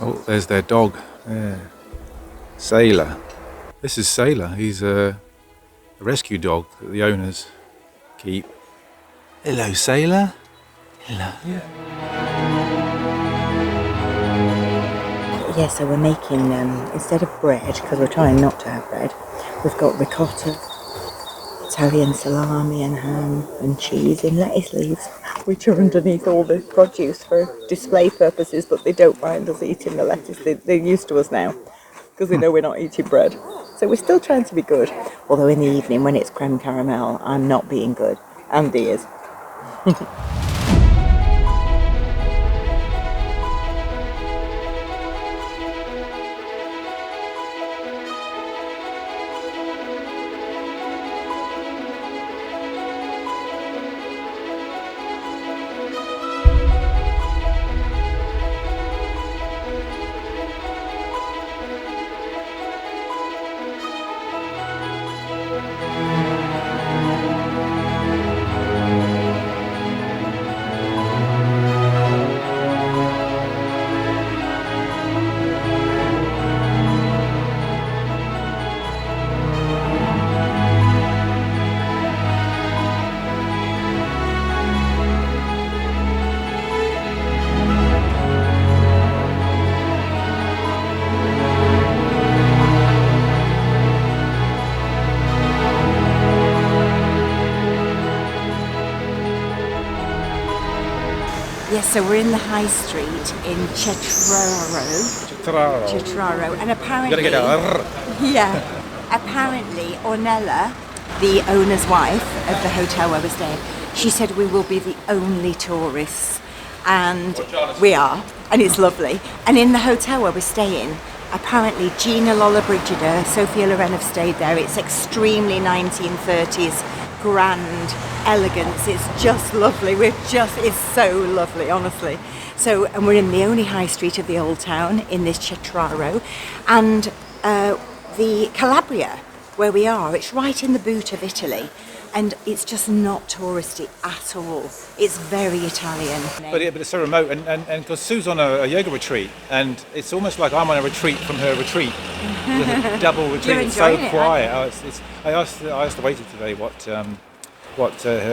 Oh, there's their dog. Yeah. Sailor. This is Sailor. He's a rescue dog that the owners keep. Hello, Sailor. Hello. Yeah, so we're making, instead of bread, because we're trying not to have bread, we've got ricotta, Italian salami and ham and cheese in lettuce leaves, which are underneath all the produce for display purposes, but they don't mind us eating the lettuce. They're used to us now, because they know we're not eating bread. So we're still trying to be good. Although in the evening, when it's creme caramel, I'm not being good. Andy is. Yes, so we're in the high street in Cetraro, and apparently, apparently Ornella, the owner's wife of the hotel where we're staying, she said we will be the only tourists, and we are, and it's lovely. And in the hotel where we're staying, apparently Gina Lollobrigida, Sophia Loren have stayed there. It's extremely 1930s. Grand elegance. It's just lovely. It's so lovely, honestly. So, and we're in the only high street of the Old Town in this Cetraro, and the Calabria where we are, it's right in the boot of Italy, and it's just not touristy at all. It's very Italian. But it's so remote, and because Sue's on a yoga retreat, and it's almost like I'm on a retreat from her retreat. There's a double retreat. It's so quiet. I asked the waiter today what her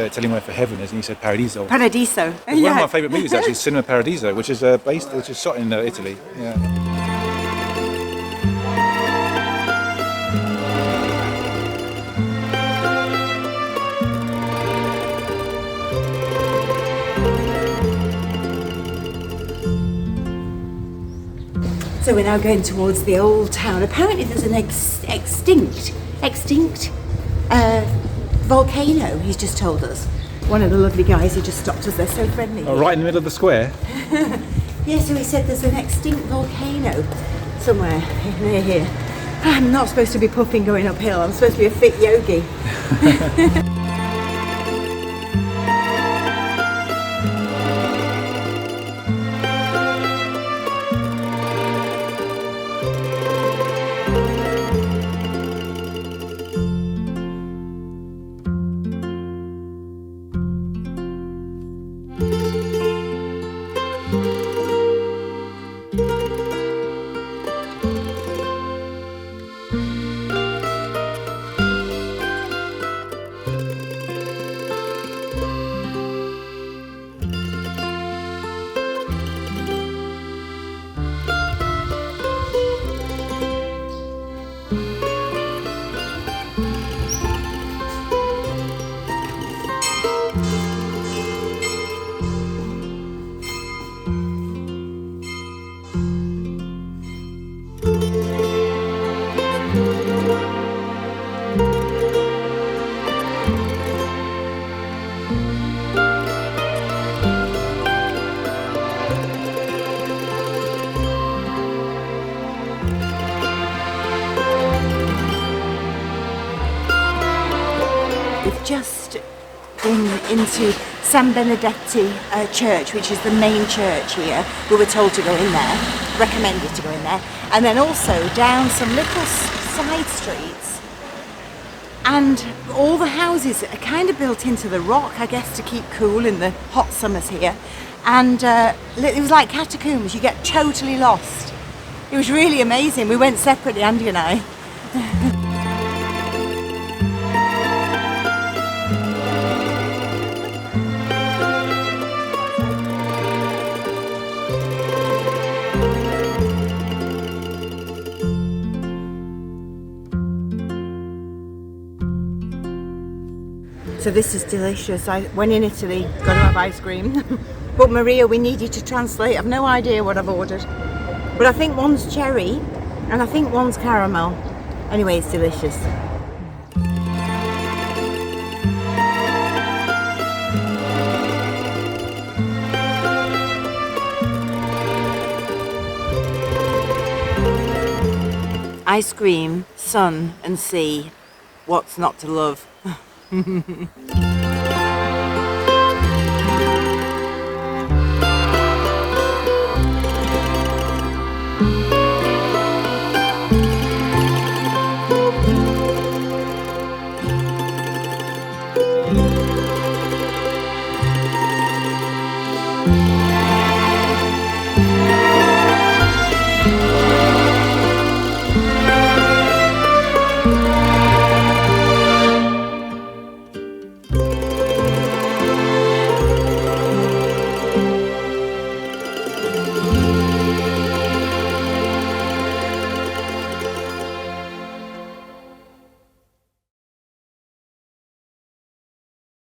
Italian word for heaven is, and he said Paradiso. Paradiso. One of my favourite movies actually is Cinema Paradiso, which is shot in Italy. Yeah. So we're now going towards the Old Town. Apparently there's an extinct volcano, he's just told us. One of the lovely guys who just stopped us, they're so friendly. Oh, right in the middle of the square? Yeah, so he said there's an extinct volcano somewhere near here. I'm not supposed to be puffing going uphill, I'm supposed to be a fit yogi. Just been into San Benedetti church, which is the main church here. We were told to go in there, recommended to go in there, and then also down some little side streets, and all the houses are kind of built into the rock, I guess, to keep cool in the hot summers here. And it was like catacombs. You get totally lost It was really amazing. We went separately, Andy and I. So this is delicious. When in Italy, got to have ice cream. But Maria, we needed to translate. I've no idea what I've ordered. But I think one's cherry and I think one's caramel. Anyway, it's delicious. Ice cream, sun and sea. What's not to love?